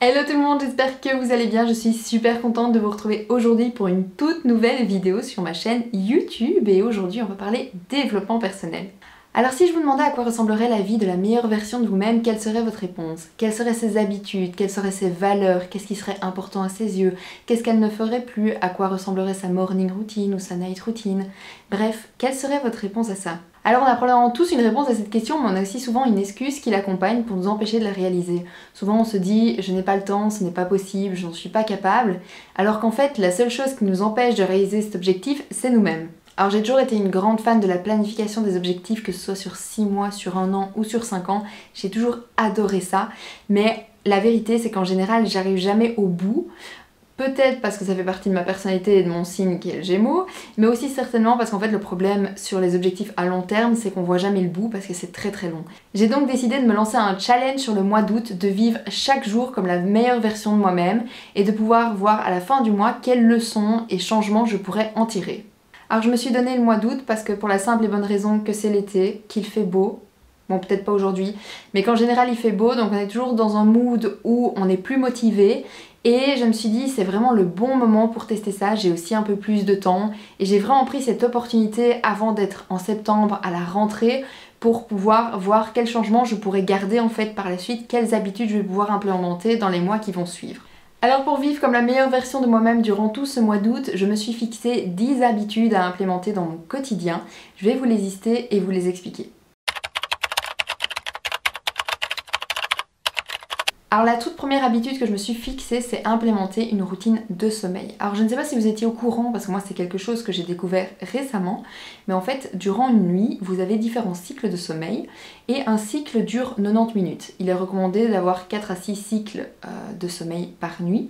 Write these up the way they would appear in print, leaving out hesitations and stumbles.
Hello tout le monde, j'espère que vous allez bien, je suis super contente de vous retrouver aujourd'hui pour une toute nouvelle vidéo sur ma chaîne YouTube et aujourd'hui on va parler développement personnel. Alors si je vous demandais à quoi ressemblerait la vie de la meilleure version de vous-même, quelle serait votre réponse? Quelles seraient ses habitudes? Quelles seraient ses valeurs? Qu'est-ce qui serait important à ses yeux? Qu'est-ce qu'elle ne ferait plus? À quoi ressemblerait sa morning routine ou sa night routine? Bref, quelle serait votre réponse à ça? Alors on a probablement tous une réponse à cette question, mais on a aussi souvent une excuse qui l'accompagne pour nous empêcher de la réaliser. Souvent on se dit « je n'ai pas le temps, ce n'est pas possible, je n'en suis pas capable », alors qu'en fait la seule chose qui nous empêche de réaliser cet objectif, c'est nous-mêmes. Alors j'ai toujours été une grande fan de la planification des objectifs, que ce soit sur 6 mois, sur 1 an ou sur 5 ans, j'ai toujours adoré ça, mais la vérité c'est qu'en général j'arrive jamais au bout. Peut-être parce que ça fait partie de ma personnalité et de mon signe qui est le Gémeaux, mais aussi certainement parce qu'en fait le problème sur les objectifs à long terme, c'est qu'on voit jamais le bout parce que c'est très très long. J'ai donc décidé de me lancer un challenge sur le mois d'août, de vivre chaque jour comme la meilleure version de moi-même et de pouvoir voir à la fin du mois quelles leçons et changements je pourrais en tirer. Alors je me suis donné le mois d'août parce que pour la simple et bonne raison que c'est l'été, qu'il fait beau. Bon, peut-être pas aujourd'hui, mais qu'en général il fait beau, donc on est toujours dans un mood où on est plus motivé. Et je me suis dit c'est vraiment le bon moment pour tester ça, j'ai aussi un peu plus de temps et j'ai vraiment pris cette opportunité avant d'être en septembre à la rentrée pour pouvoir voir quels changements je pourrais garder en fait par la suite, quelles habitudes je vais pouvoir implémenter dans les mois qui vont suivre. Alors pour vivre comme la meilleure version de moi-même durant tout ce mois d'août, je me suis fixé 10 habitudes à implémenter dans mon quotidien. Je vais vous les lister et vous les expliquer. Alors la toute première habitude que je me suis fixée, c'est implémenter une routine de sommeil. Alors je ne sais pas si vous étiez au courant, parce que moi c'est quelque chose que j'ai découvert récemment, mais en fait durant une nuit, vous avez différents cycles de sommeil et un cycle dure 90 minutes. Il est recommandé d'avoir 4 à 6 cycles de sommeil par nuit.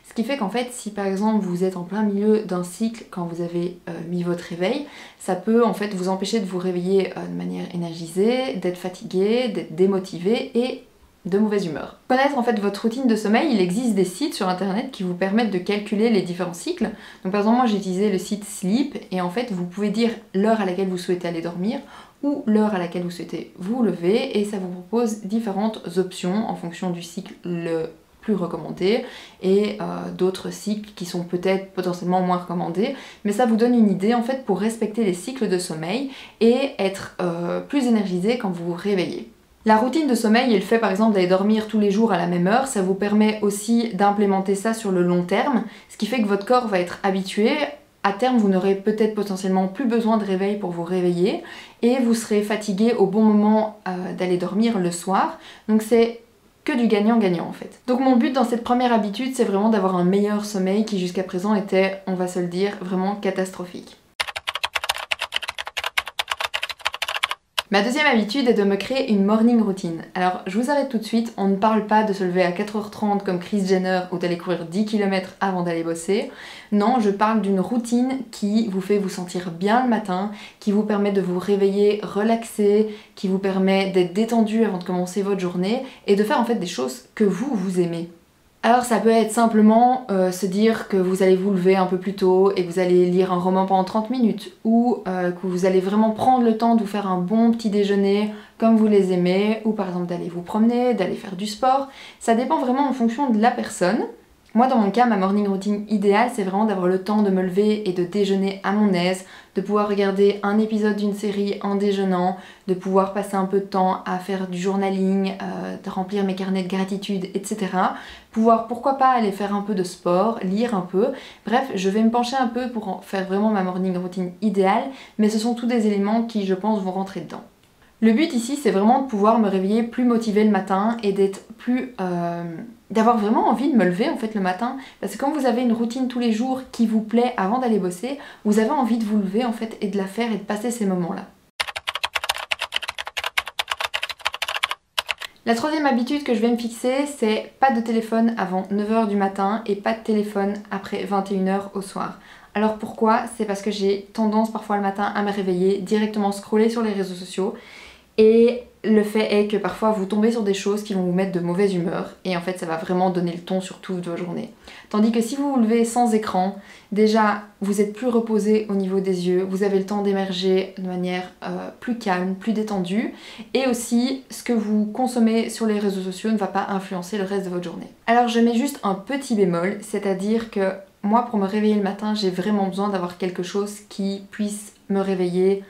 Ce qui fait qu'en fait, si par exemple vous êtes en plein milieu d'un cycle quand vous avez mis votre réveil, ça peut en fait vous empêcher de vous réveiller de manière énergisée, d'être fatigué, d'être démotivé et de mauvaise humeur. Pour connaître en fait votre routine de sommeil, il existe des sites sur internet qui vous permettent de calculer les différents cycles. Donc par exemple moi j'ai utilisé le site Sleep et en fait vous pouvez dire l'heure à laquelle vous souhaitez aller dormir ou l'heure à laquelle vous souhaitez vous lever et ça vous propose différentes options en fonction du cycle le plus recommandé et d'autres cycles qui sont peut-être potentiellement moins recommandés, mais ça vous donne une idée en fait pour respecter les cycles de sommeil et être plus énergisé quand vous vous réveillez. La routine de sommeil et le fait par exemple d'aller dormir tous les jours à la même heure, ça vous permet aussi d'implémenter ça sur le long terme, ce qui fait que votre corps va être habitué. À terme, vous n'aurez peut-être potentiellement plus besoin de réveil pour vous réveiller et vous serez fatigué au bon moment d'aller dormir le soir. Donc c'est que du gagnant-gagnant en fait. Donc mon but dans cette première habitude, c'est vraiment d'avoir un meilleur sommeil qui jusqu'à présent était, on va se le dire, vraiment catastrophique. Ma deuxième habitude est de me créer une morning routine. Alors je vous arrête tout de suite, on ne parle pas de se lever à 4h30 comme Kris Jenner ou d'aller courir 10 km avant d'aller bosser. Non, je parle d'une routine qui vous fait vous sentir bien le matin, qui vous permet de vous réveiller relaxé, qui vous permet d'être détendu avant de commencer votre journée et de faire en fait des choses que vous aimez. Alors ça peut être simplement se dire que vous allez vous lever un peu plus tôt et que vous allez lire un roman pendant 30 minutes ou que vous allez vraiment prendre le temps de vous faire un bon petit déjeuner comme vous les aimez ou par exemple d'aller vous promener, d'aller faire du sport. Ça dépend vraiment en fonction de la personne. Moi dans mon cas, ma morning routine idéale c'est vraiment d'avoir le temps de me lever et de déjeuner à mon aise, de pouvoir regarder un épisode d'une série en déjeunant, de pouvoir passer un peu de temps à faire du journaling, de remplir mes carnets de gratitude, etc. Pouvoir pourquoi pas aller faire un peu de sport, lire un peu. Bref, je vais me pencher un peu pour en faire vraiment ma morning routine idéale, mais ce sont tous des éléments qui je pense vont rentrer dedans. Le but ici c'est vraiment de pouvoir me réveiller plus motivée le matin et d'être plus... d'avoir vraiment envie de me lever en fait le matin, parce que quand vous avez une routine tous les jours qui vous plaît avant d'aller bosser, vous avez envie de vous lever en fait et de la faire et de passer ces moments-là. La troisième habitude que je vais me fixer, c'est pas de téléphone avant 9h du matin et pas de téléphone après 21h au soir. Alors pourquoi? C'est parce que j'ai tendance parfois le matin à me réveiller, directement scroller sur les réseaux sociaux et le fait est que parfois vous tombez sur des choses qui vont vous mettre de mauvaise humeur et en fait ça va vraiment donner le ton sur toute votre journée. Tandis que si vous vous levez sans écran, déjà vous êtes plus reposé au niveau des yeux, vous avez le temps d'émerger de manière plus calme, plus détendue et aussi ce que vous consommez sur les réseaux sociaux ne va pas influencer le reste de votre journée. Alors je mets juste un petit bémol, c'est-à-dire que moi pour me réveiller le matin j'ai vraiment besoin d'avoir quelque chose qui puisse me réveiller.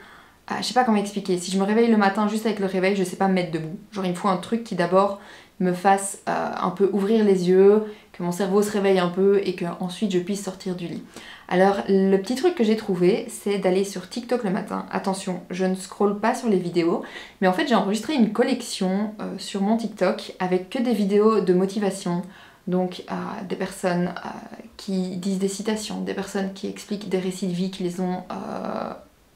Je sais pas comment expliquer, si je me réveille le matin juste avec le réveil, je sais pas me mettre debout. Genre il me faut un truc qui d'abord me fasse un peu ouvrir les yeux, que mon cerveau se réveille un peu et que ensuite je puisse sortir du lit. Alors le petit truc que j'ai trouvé, c'est d'aller sur TikTok le matin. Attention, je ne scrolle pas sur les vidéos, mais en fait j'ai enregistré une collection sur mon TikTok avec que des vidéos de motivation. Donc des personnes qui disent des citations, des personnes qui expliquent des récits de vie qui les ont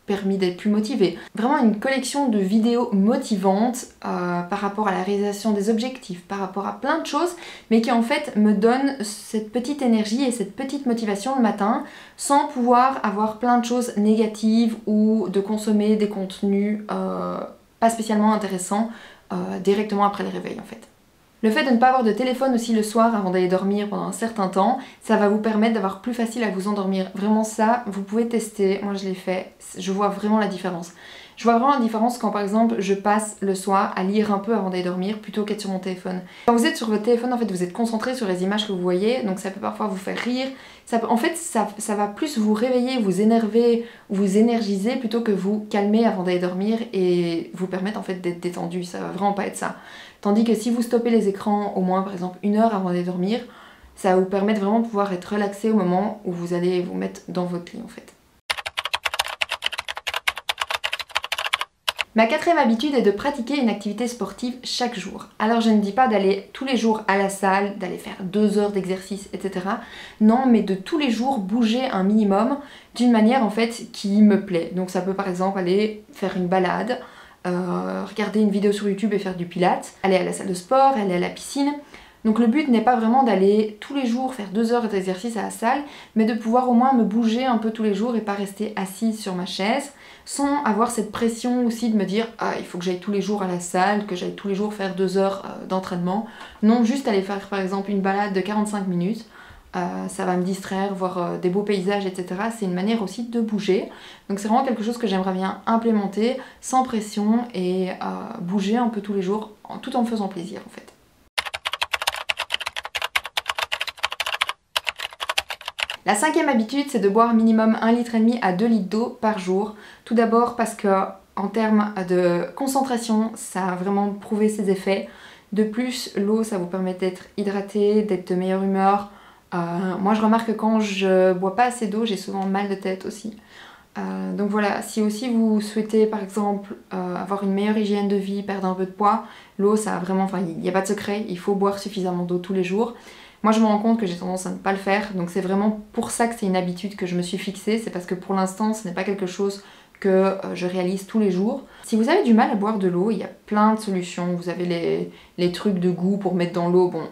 permis d'être plus motivés. Vraiment une collection de vidéos motivantes par rapport à la réalisation des objectifs, par rapport à plein de choses, mais qui en fait me donnent cette petite énergie et cette petite motivation le matin, sans pouvoir avoir plein de choses négatives ou de consommer des contenus pas spécialement intéressants directement après le réveil en fait. Le fait de ne pas avoir de téléphone aussi le soir avant d'aller dormir pendant un certain temps, ça va vous permettre d'avoir plus facile à vous endormir. Vraiment ça, vous pouvez tester, moi je l'ai fait, je vois vraiment la différence. Je vois vraiment la différence quand par exemple je passe le soir à lire un peu avant d'aller dormir plutôt qu'être sur mon téléphone. Quand vous êtes sur votre téléphone en fait vous êtes concentré sur les images que vous voyez, donc ça peut parfois vous faire rire. En fait ça va plus vous réveiller, vous énerver, vous énergiser plutôt que vous calmer avant d'aller dormir et vous permettre en fait d'être détendu, ça va vraiment pas être ça. Tandis que si vous stoppez les écrans au moins par exemple 1 heure avant d'aller dormir, ça va vous permettre vraiment de pouvoir être relaxé au moment où vous allez vous mettre dans votre lit en fait. Ma 4e habitude est de pratiquer une activité sportive chaque jour. Alors je ne dis pas d'aller tous les jours à la salle, d'aller faire 2 heures d'exercice, etc. Non, mais de tous les jours bouger un minimum d'une manière en fait qui me plaît. Donc ça peut par exemple aller faire une balade, regarder une vidéo sur YouTube et faire du pilates, aller à la salle de sport, aller à la piscine. Donc le but n'est pas vraiment d'aller tous les jours faire 2 heures d'exercice à la salle, mais de pouvoir au moins me bouger un peu tous les jours et pas rester assise sur ma chaise, sans avoir cette pression aussi de me dire « Ah, il faut que j'aille tous les jours à la salle, que j'aille tous les jours faire 2 heures d'entraînement ». Non, juste aller faire par exemple une balade de 45 minutes, ça va me distraire, voir des beaux paysages, etc. C'est une manière aussi de bouger. Donc c'est vraiment quelque chose que j'aimerais bien implémenter sans pression et bouger un peu tous les jours, tout en me faisant plaisir en fait. La 5e habitude, c'est de boire minimum 1,5 litre à 2 litres d'eau par jour. Tout d'abord parce que en termes de concentration, ça a vraiment prouvé ses effets. De plus, l'eau, ça vous permet d'être hydraté, d'être de meilleure humeur. Moi, je remarque que quand je bois pas assez d'eau, j'ai souvent mal de tête aussi. Donc voilà, si aussi vous souhaitez par exemple avoir une meilleure hygiène de vie, perdre un peu de poids, l'eau, ça a vraiment, enfin, il n'y a pas de secret, il faut boire suffisamment d'eau tous les jours. Moi je me rends compte que j'ai tendance à ne pas le faire, donc c'est vraiment pour ça que c'est une habitude que je me suis fixée, c'est parce que pour l'instant ce n'est pas quelque chose que je réalise tous les jours. Si vous avez du mal à boire de l'eau, il y a plein de solutions, vous avez les trucs de goût pour mettre dans l'eau, bon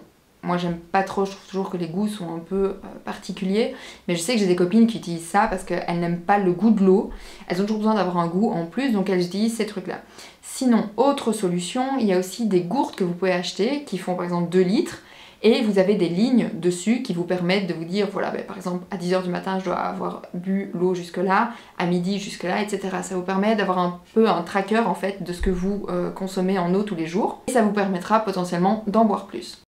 moi j'aime pas trop, je trouve toujours que les goûts sont un peu particuliers, mais je sais que j'ai des copines qui utilisent ça parce qu'elles n'aiment pas le goût de l'eau, elles ont toujours besoin d'avoir un goût en plus, donc elles utilisent ces trucs là. Sinon, autre solution, il y a aussi des gourdes que vous pouvez acheter qui font par exemple 2 litres, et vous avez des lignes dessus qui vous permettent de vous dire, voilà, par exemple, à 10 h du matin, je dois avoir bu l'eau jusque-là, à midi jusque-là, etc. Ça vous permet d'avoir un peu un tracker, en fait, de ce que vous consommez en eau tous les jours. Et ça vous permettra potentiellement d'en boire plus.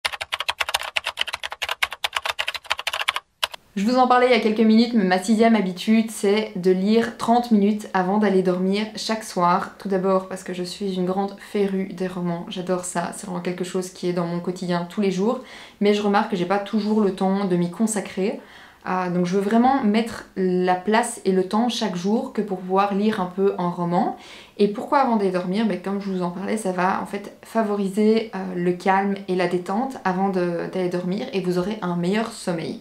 Je vous en parlais il y a quelques minutes, mais ma 6e habitude, c'est de lire 30 minutes avant d'aller dormir chaque soir. Tout d'abord parce que je suis une grande férue des romans, j'adore ça, c'est vraiment quelque chose qui est dans mon quotidien tous les jours, mais je remarque que j'ai pas toujours le temps de m'y consacrer. Donc je veux vraiment mettre la place et le temps chaque jour que pour pouvoir lire un peu un roman. Et pourquoi avant d'aller dormir? Comme je vous en parlais, ça va en fait favoriser le calme et la détente avant d'aller dormir et vous aurez un meilleur sommeil.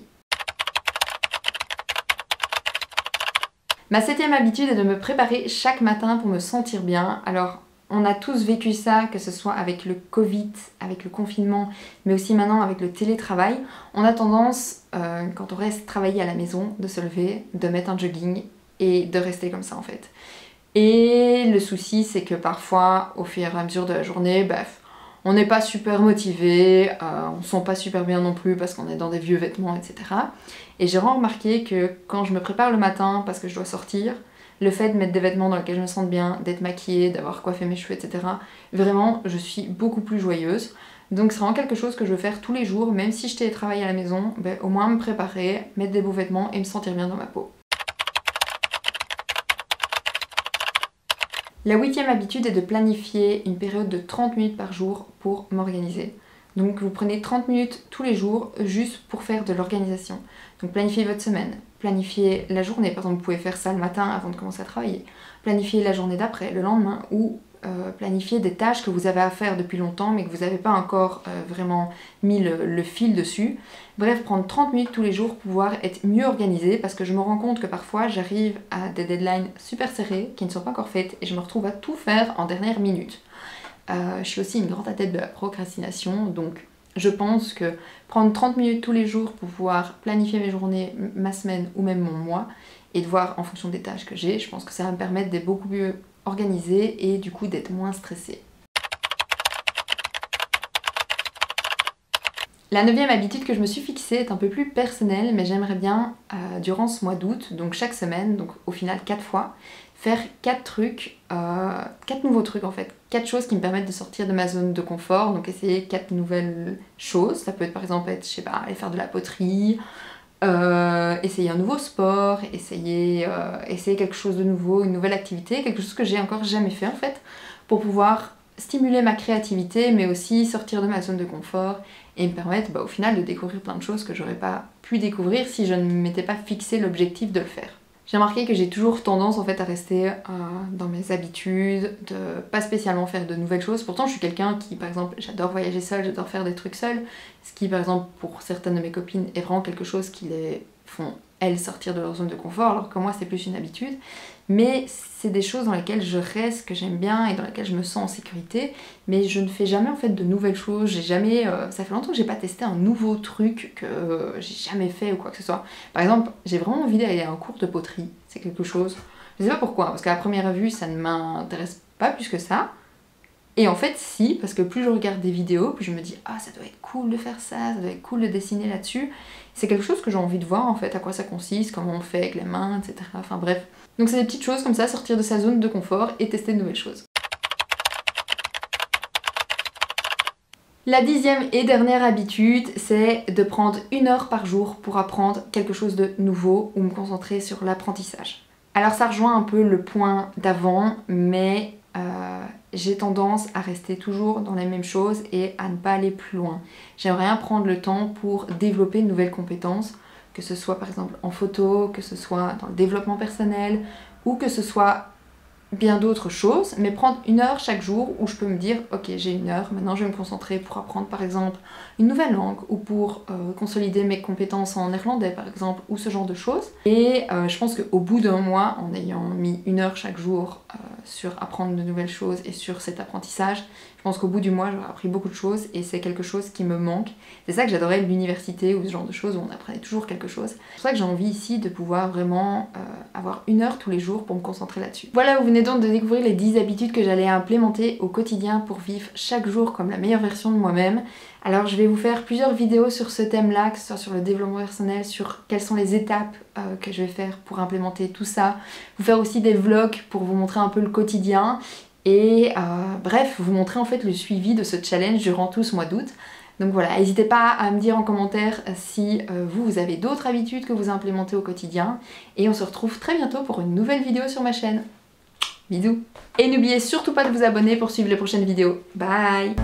Ma 7e habitude est de me préparer chaque matin pour me sentir bien. Alors, on a tous vécu ça, que ce soit avec le Covid, avec le confinement, mais aussi maintenant avec le télétravail. On a tendance, quand on reste travailler à la maison, de se lever, de mettre un jogging et de rester comme ça en fait. Et le souci, c'est que parfois, au fur et à mesure de la journée, on n'est pas super motivé, on se sent pas super bien non plus parce qu'on est dans des vieux vêtements, etc. Et j'ai vraiment remarqué que quand je me prépare le matin parce que je dois sortir, le fait de mettre des vêtements dans lesquels je me sens bien, d'être maquillée, d'avoir coiffé mes cheveux, etc. Vraiment, je suis beaucoup plus joyeuse. Donc c'est vraiment quelque chose que je veux faire tous les jours, même si je télétravaille à la maison, au moins me préparer, mettre des beaux vêtements et me sentir bien dans ma peau. La 8e habitude est de planifier une période de 30 minutes par jour pour m'organiser. Donc vous prenez 30 minutes tous les jours juste pour faire de l'organisation. Donc planifiez votre semaine, planifiez la journée, par exemple vous pouvez faire ça le matin avant de commencer à travailler, planifiez la journée d'après, le lendemain, ou planifier des tâches que vous avez à faire depuis longtemps mais que vous n'avez pas encore vraiment mis le fil dessus. Bref, prendre 30 minutes tous les jours pour pouvoir être mieux organisé, parce que je me rends compte que parfois j'arrive à des deadlines super serrées qui ne sont pas encore faites et je me retrouve à tout faire en dernière minute. Je suis aussi une grande adepte de la procrastination, donc je pense que prendre 30 minutes tous les jours pour pouvoir planifier mes journées, ma semaine ou même mon mois, et de voir en fonction des tâches que j'ai, je pense que ça va me permettre d'être beaucoup mieux organisée et du coup d'être moins stressée. La 9e habitude que je me suis fixée est un peu plus personnelle, mais j'aimerais bien, durant ce mois d'août, donc chaque semaine, donc au final 4 fois, faire 4 trucs, 4 nouveaux trucs en fait, 4 choses qui me permettent de sortir de ma zone de confort, donc essayer 4 nouvelles choses. Ça peut être par exemple je sais pas, aller faire de la poterie, essayer un nouveau sport, essayer quelque chose de nouveau, une nouvelle activité, quelque chose que j'ai encore jamais fait en fait, pour pouvoir stimuler ma créativité mais aussi sortir de ma zone de confort et me permettre au final de découvrir plein de choses que j'aurais pas pu découvrir si je ne m'étais pas fixé l'objectif de le faire. J'ai remarqué que j'ai toujours tendance en fait à rester dans mes habitudes, de pas spécialement faire de nouvelles choses. Pourtant je suis quelqu'un qui par exemple j'adore voyager seule, j'adore faire des trucs seule, ce qui par exemple pour certaines de mes copines est vraiment quelque chose qui les font elles sortir de leur zone de confort, alors que moi c'est plus une habitude. Mais c'est des choses dans lesquelles je reste, que j'aime bien et dans lesquelles je me sens en sécurité, mais je ne fais jamais en fait de nouvelles choses. J'ai jamais, ça fait longtemps que j'ai pas testé un nouveau truc que j'ai jamais fait ou quoi que ce soit. Par exemple, j'ai vraiment envie d'aller à un cours de poterie, c'est quelque chose, je sais pas pourquoi, parce qu'à première vue ça ne m'intéresse pas plus que ça. Et en fait si, parce que plus je regarde des vidéos, plus je me dis ah ça doit être cool de faire ça doit être cool de dessiner là-dessus. C'est quelque chose que j'ai envie de voir en fait, à quoi ça consiste, comment on fait avec les mains, etc. Enfin bref. Donc c'est des petites choses comme ça, sortir de sa zone de confort et tester de nouvelles choses. La 10e et dernière habitude, c'est de prendre 1 heure par jour pour apprendre quelque chose de nouveau ou me concentrer sur l'apprentissage. Alors ça rejoint un peu le point d'avant, mais j'ai tendance à rester toujours dans les mêmes choses et à ne pas aller plus loin. J'aimerais bien prendre le temps pour développer de nouvelles compétences, que ce soit par exemple en photo, que ce soit dans le développement personnel, ou que ce soit bien d'autres choses, mais prendre 1 heure chaque jour où je peux me dire ok j'ai 1 heure, maintenant je vais me concentrer pour apprendre par exemple une nouvelle langue ou pour consolider mes compétences en néerlandais par exemple, ou ce genre de choses. Et je pense qu'au bout d'un mois, en ayant mis 1 heure chaque jour sur apprendre de nouvelles choses et sur cet apprentissage, je pense qu'au bout du mois j'aurai appris beaucoup de choses et c'est quelque chose qui me manque. C'est ça que j'adorais l'université ou ce genre de choses où on apprenait toujours quelque chose. C'est pour ça que j'ai envie ici de pouvoir vraiment avoir 1 heure tous les jours pour me concentrer là-dessus. Voilà, vous venez donc de découvrir les 10 habitudes que j'allais implémenter au quotidien pour vivre chaque jour comme la meilleure version de moi-même. Alors je vais vous faire plusieurs vidéos sur ce thème-là, que ce soit sur le développement personnel, sur quelles sont les étapes que je vais faire pour implémenter tout ça. Vous faire aussi des vlogs pour vous montrer un peu le quotidien. Et bref, vous montrer en fait le suivi de ce challenge durant tout ce mois d'août. Donc voilà, n'hésitez pas à me dire en commentaire si vous avez d'autres habitudes que vous implémentez au quotidien. Et on se retrouve très bientôt pour une nouvelle vidéo sur ma chaîne. Bisous. Et n'oubliez surtout pas de vous abonner pour suivre les prochaines vidéos. Bye.